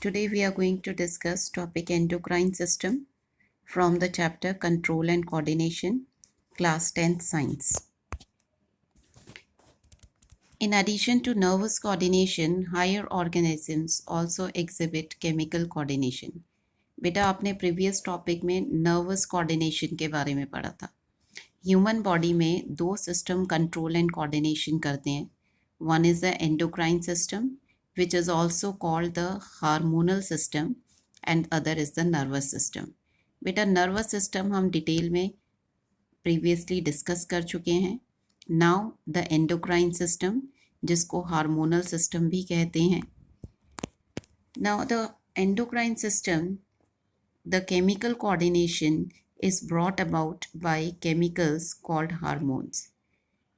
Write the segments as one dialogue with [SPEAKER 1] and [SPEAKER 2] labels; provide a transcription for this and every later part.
[SPEAKER 1] Today we are going to discuss topic endocrine system from the chapter Control and Coordination, class 10th Science. In addition to nervous coordination, higher organisms also exhibit chemical coordination. बेटा आपने previous topic में nervous coordination के बारे में पढ़ा था. Human body में दो सिस्टम कंट्रोल एंड कोऑर्डिनेशन करते हैं. One is the endocrine system which is also called the hormonal system and other is the nervous system. बेटा नर्वस सिस्टम हम डिटेल में प्रीवियसली डिस्कस कर चुके हैं. नाउ द एंडोक्राइन सिस्टम जिसको hormonal system भी कहते हैं. Now the endocrine system the chemical coordination is brought about by chemicals called hormones.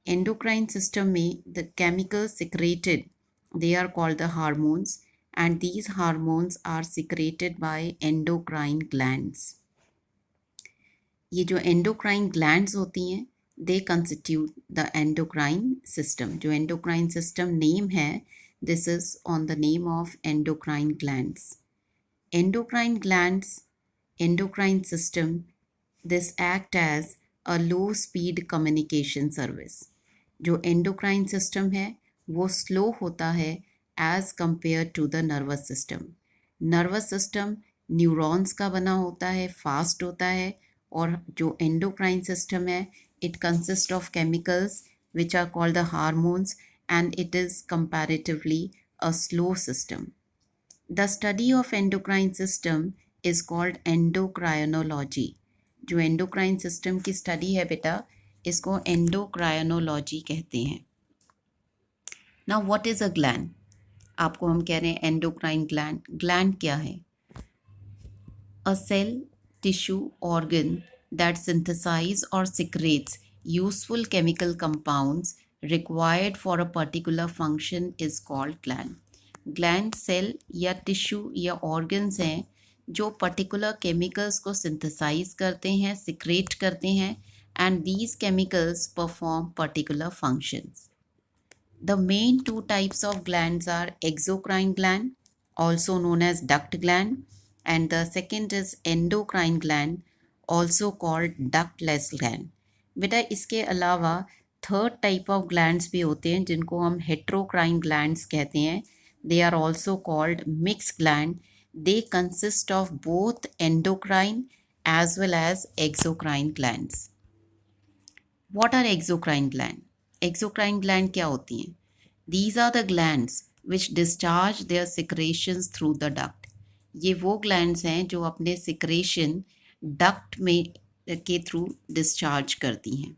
[SPEAKER 1] Endocrine system में the chemicals secreted, they are called the hormones, and these hormones are secreted by endocrine glands. ये जो endocrine glands होती हैं they constitute the endocrine system. जो endocrine system name है, this is on the name of endocrine glands. Endocrine glands, endocrine system, this act as a low speed communication service. जो endocrine system है वो slow होता है as compared to the nervous system. nervous system neurons का बना होता है, fast होता है, और जो endocrine system है it consists of chemicals which are called the hormones and it is comparatively a slow system. The study of endocrine system is called endocrinology. जो एंडोक्राइन सिस्टम की स्टडी है बेटा इसको एंडोक्राइनोलॉजी कहते हैं. Now what is a gland. आपको हम कह रहे हैं एंडोक्राइन ग्लैंड. ग्लैंड क्या है? A cell, tissue, organ that synthesize और secrets useful chemical compounds required for a particular function is called gland. Gland cell या टिश्यू या ऑर्गन्स हैं जो पर्टिकुलर केमिकल्स को सिंथेसाइज करते हैं, सिक्रेट करते हैं, and these chemicals perform particular functions. The main two types of glands are exocrine gland, also known as duct gland, and the second is endocrine gland, also called ductless gland. बेटा इसके अलावा third type of glands भी होते हैं जिनको हम heterocrine glands कहते हैं. They are also called mix gland. They consist of both endocrine as well as exocrine glands. What are exocrine gland? Exocrine gland क्या होती हैं? These are the glands which discharge their secretions through the duct. ये वो glands हैं जो अपने secretion duct में के through discharge करती हैं.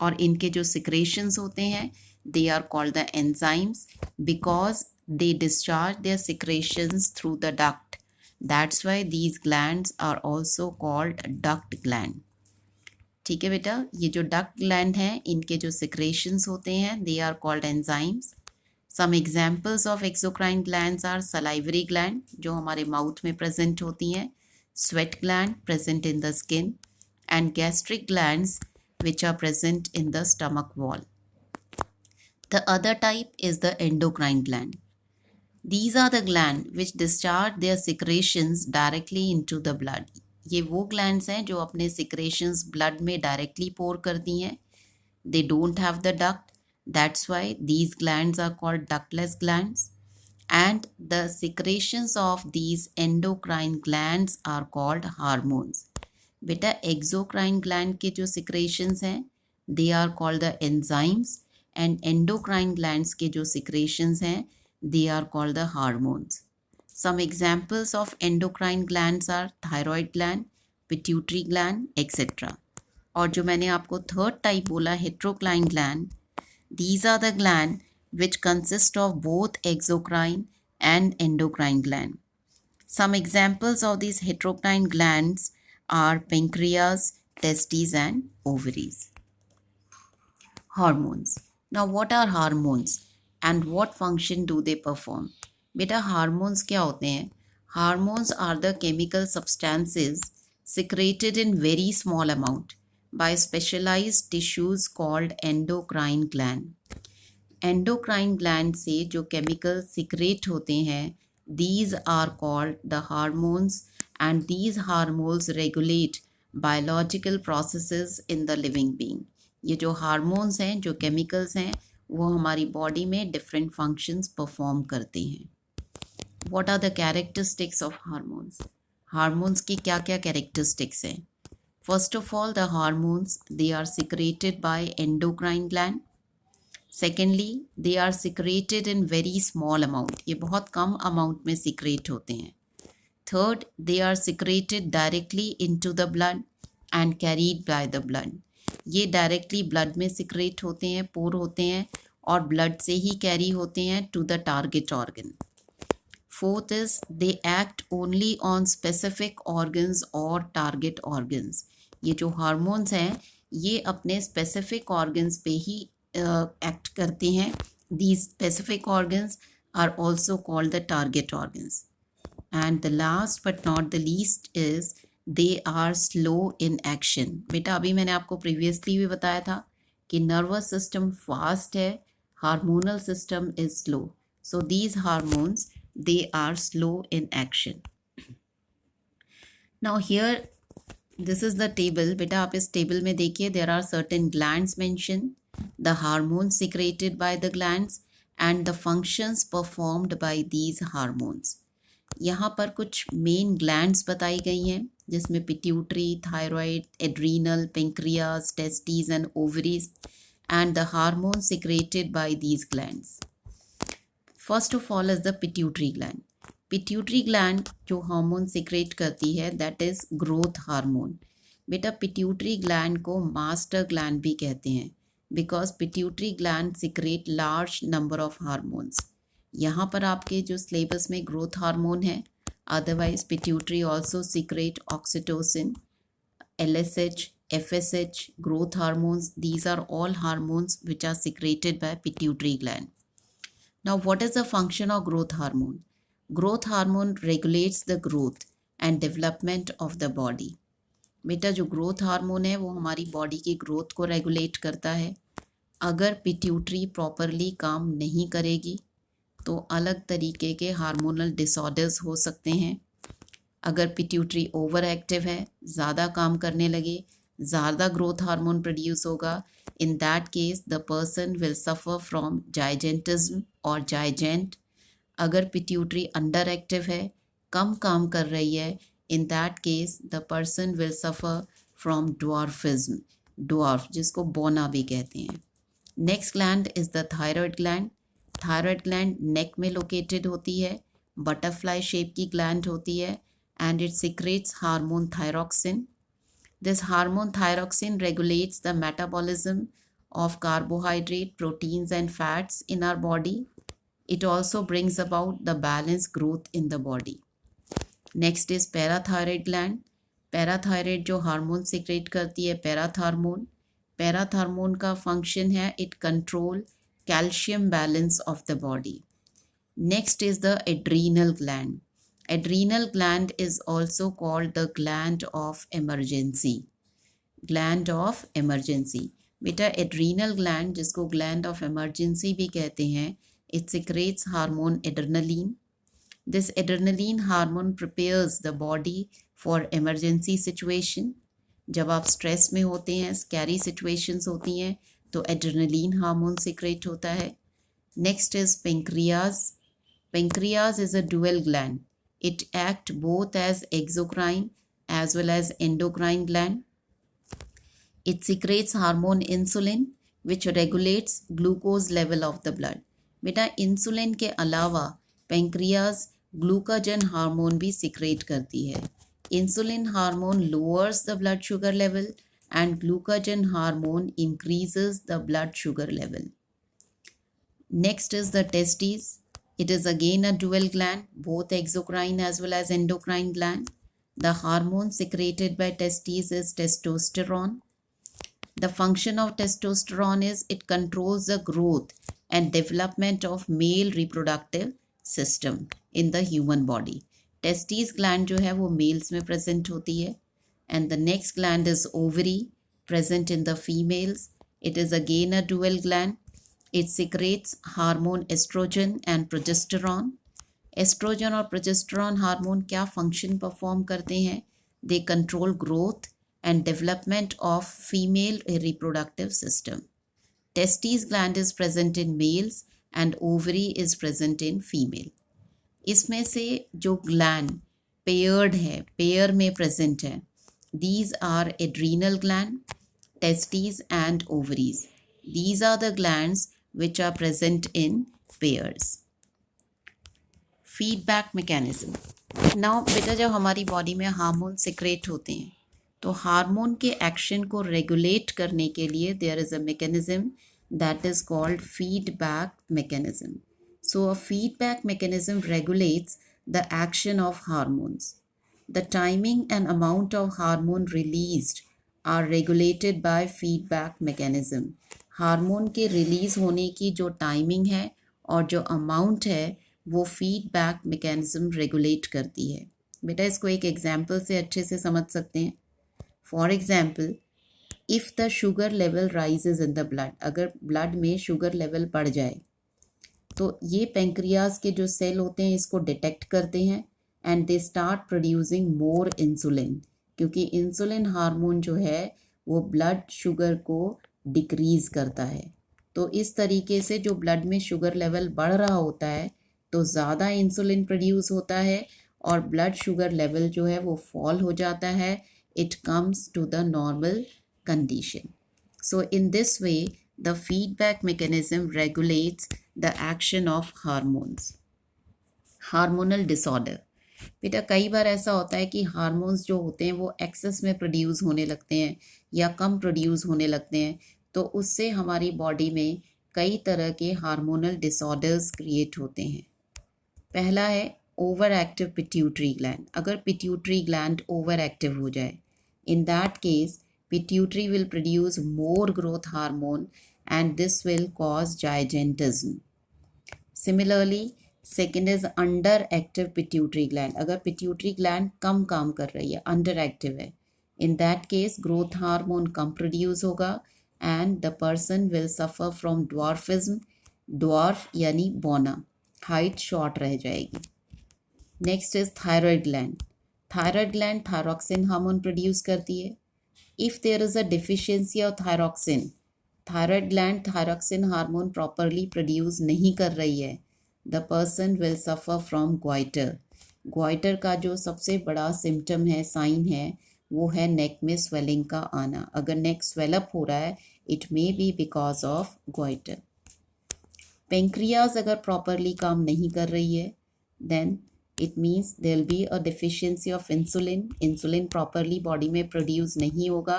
[SPEAKER 1] और इनके जो secretions होते हैं they are called the enzymes because they discharge their secretions through the duct. That's why these glands are also called duct gland. ठीक है बेटा, ये जो duct gland हैं इनके जो secretions होते हैं they are called enzymes. Some examples of exocrine glands are salivary gland जो हमारे mouth में present होती हैं, sweat gland present in the skin, and gastric glands which are present in the stomach wall. The other type is the endocrine gland. These are the glands which discharge their secretions directly into the blood. ये वो glands हैं जो अपने secretions blood में directly pour करती हैं. They don't have the duct. That's why these glands are called ductless glands. And the secretions of these endocrine glands are called hormones. बेटा exocrine gland के जो secretions हैं they are called the enzymes, and endocrine glands के जो secretions हैं they are called the hormones. Some examples of endocrine glands are thyroid gland, pituitary gland, etc. और जो मैंने आपको third type बोला heterocline gland, these are the gland which consist of both exocrine and endocrine gland. Some examples of these heterocline glands are pancreas, testes and ovaries. Hormones. Now what are hormones? And what function do they perform? बेटा hormones क्या होते हैं? Hormones are the chemical substances secreted in very small amount by specialized tissues called endocrine gland. Endocrine gland से जो chemical secrete होते हैं These are called the hormones, and these hormones regulate biological processes in the living being. ये जो hormones हैं, जो chemicals हैं, वो हमारी बॉडी में डिफरेंट फंक्शंस परफॉर्म करते हैं. What are the characteristics of hormones? Hormones की क्या क्या कैरेक्टरिस्टिक्स हैं? First of all, the hormones, they are secreted by endocrine gland. Secondly, they are secreted in very small amount. ये बहुत कम amount में secrete होते हैं. Third, they are secreted directly into the blood and carried by the blood. ये directly blood में secrete होते हैं, पोर होते हैं और ब्लड से ही कैरी होते हैं to the target organ. Fourth is they act only on specific organs और टारगेट ऑर्गन्स. ये जो हार्मोन्स हैं ये अपने स्पेसिफिक ऑर्गन्स पे ही एक्ट करते हैं. These specific organs are also called the target organs. And the last but not the least is they are slow in action. बेटा अभी मैंने आपको प्रीवियसली भी बताया था कि नर्वस सिस्टम फास्ट है, hormonal system is slow. So these hormones they are slow in action. Now here this is the table. बेटा आप इस टेबल में देखिए, there are certain glands mentioned, the hormones secreted by the glands and the functions performed by these hormones. यहाँ पर कुछ main glands बताई गई हैं जिसमें pituitary, thyroid, adrenal, pancreas, testis and ovaries and the hormones secreted by these glands. First of all is the pituitary gland. Pituitary gland जो hormone secrete करती है दैट इज ग्रोथ हार्मोन. बेटा pituitary gland को master gland भी कहते हैं because pituitary gland secrete large number of hormones. यहाँ पर आपके जो सिलेबस में ग्रोथ हार्मोन है, otherwise pituitary also secrete oxytocin, LSH, FSH, growth hormones. These are all hormones which are secreted by pituitary gland. Now, what is the function of growth hormone? Growth hormone regulates the growth and development of the body. बेटा जो growth hormone है वो हमारी body की growth को regulate करता है. अगर पिट्यूटरी प्रॉपरली काम नहीं करेगी तो अलग तरीके के हार्मोनल डिसऑर्डर्स हो सकते हैं. अगर पिट्यूटरी ओवर एक्टिव है, ज़्यादा काम करने लगे, ज़्यादा ग्रोथ हार्मोन प्रोड्यूस होगा, in that case the person will suffer from gigantism और जाइजेंट. अगर पिट्यूटरी अंडर एक्टिव है, कम काम कर रही है, in that case the person will suffer from dwarfism, dwarf जिसको बोना भी कहते हैं. Next gland is the thyroid gland. Thyroid gland neck में लोकेटेड होती है, बटरफ्लाई शेप की ग्लैंड होती है and it secretes hormone thyroxine. This hormone thyroxine regulates the metabolism of carbohydrate, proteins and fats in our body. It also brings about the balanced growth in the body. Next is parathyroid gland. Parathyroid जो hormone secrete करती है parathormone. Parathormone का function है it control calcium balance of the body. Next is the adrenal gland. Adrenal gland is also called the gland of emergency. Gland of emergency. बेटा adrenal gland जिसको gland of emergency भी कहते हैं, it secretes hormone adrenaline. This adrenaline hormone prepares the body for emergency situation. जब आप stress में होते हैं, scary situations होती हैं, तो adrenaline hormone secrete होता है. Next is pancreas. Pancreas is a dual gland. It acts both as exocrine as well as endocrine gland. It secretes hormone insulin which regulates glucose level of the blood. बेटा insulin के अलावा pancreas ग्लूकाजन hormone भी secrete करती है. Insulin hormone lowers the blood sugar level and glucagon hormone increases the blood sugar level. Next is the testes. It is again a dual gland, both exocrine as well as endocrine gland. The hormone secreted by testes is testosterone. The function of testosterone is it controls the growth and development of male reproductive system in the human body. Testes gland जो है वो males में present होती है. And the next gland is ovary, present in the females. It is again a dual gland. It secretes hormone estrogen and progesterone. Estrogen और progesterone hormone क्या function perform करते हैं? They control growth and development of female reproductive system. Testis gland is present in males and ovary is present in female. इसमें से जो gland paired है, pair में present है, these are adrenal gland, testes and ovaries. These are the glands which are present in pairs. Feedback mechanism. Now बेटा जब हमारी body में हार्मोन सिक्रेट होते हैं तो हार्मोन के एक्शन को रेगुलेट करने के लिए there is a mechanism that is called feedback mechanism. So a feedback mechanism regulates the action of hormones. The timing and amount of hormone released are regulated by feedback mechanism. Hormone के release होने की जो timing है और जो amount है वो feedback mechanism regulate करती है. बेटा इसको एक एग्जांपल से अच्छे से समझ सकते हैं. For example, if the sugar level rises in the blood, अगर ब्लड में शुगर लेवल बढ़ जाए तो ये पेंक्रियाज के जो सेल होते हैं इसको डिटेक्ट करते हैं and they start producing more insulin, क्योंकि इंसुलिन हार्मोन जो है वो ब्लड शुगर को डिक्रीज़ करता है. तो इस तरीके से जो ब्लड में शुगर लेवल बढ़ रहा होता है तो ज़्यादा इंसुलिन प्रोड्यूस होता है और ब्लड शुगर लेवल जो है वो फॉल हो जाता है. It comes to the normal condition. So in this way the feedback mechanism regulates the action of hormones. Hormonal disorder. बेटा कई बार ऐसा होता है कि हार्मोन्स जो होते हैं वो एक्सेस में प्रोड्यूस होने लगते हैं या कम प्रोड्यूस होने लगते हैं, तो उससे हमारी बॉडी में कई तरह के हार्मोनल डिसऑर्डर्स क्रिएट होते हैं. पहला है ओवर एक्टिव पिट्यूटरी ग्लैंड. अगर पिट्यूटरी ग्लैंड ओवर एक्टिव हो जाए, in that case pituitary will produce more growth hormone and this will cause gigantism. Similarly second is under active pituitary gland. अगर pituitary gland कम काम कर रही है, under active है, in that case growth hormone कम प्रोड्यूस होगा and the person will suffer from dwarfism. Dwarf यानी बौना, हाइट शॉर्ट रह जाएगी. Next is thyroid gland. Thyroid gland thyroxine hormone produce करती है. If there is a deficiency of thyroxine, thyroid gland thyroxine hormone properly produce नहीं कर रही है, the person will suffer from goiter. Goiter का जो सबसे बड़ा सिम्टम है, साइन है, वो है नेक में स्वेलिंग का आना. अगर नेक स्वेलअप हो रहा है it may be because of goiter. Pancreas अगर प्रॉपरली काम नहीं कर रही है then it means there will be a deficiency of insulin. Insulin properly body में प्रोड्यूस नहीं होगा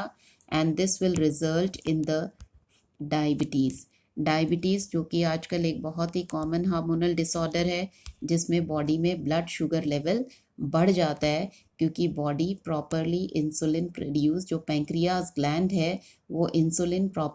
[SPEAKER 1] and this will result in the diabetes. Diabetes जो कि आजकल एक बहुत ही कॉमन हार्मोनल डिसऑर्डर है जिसमें बॉडी में ब्लड शुगर लेवल बढ़ जाता है क्योंकि बॉडी प्रॉपरली इंसुलिन प्रोड्यूस, जो पेंक्रियाज ग्लैंड है वो इंसुलिन प्रॉपर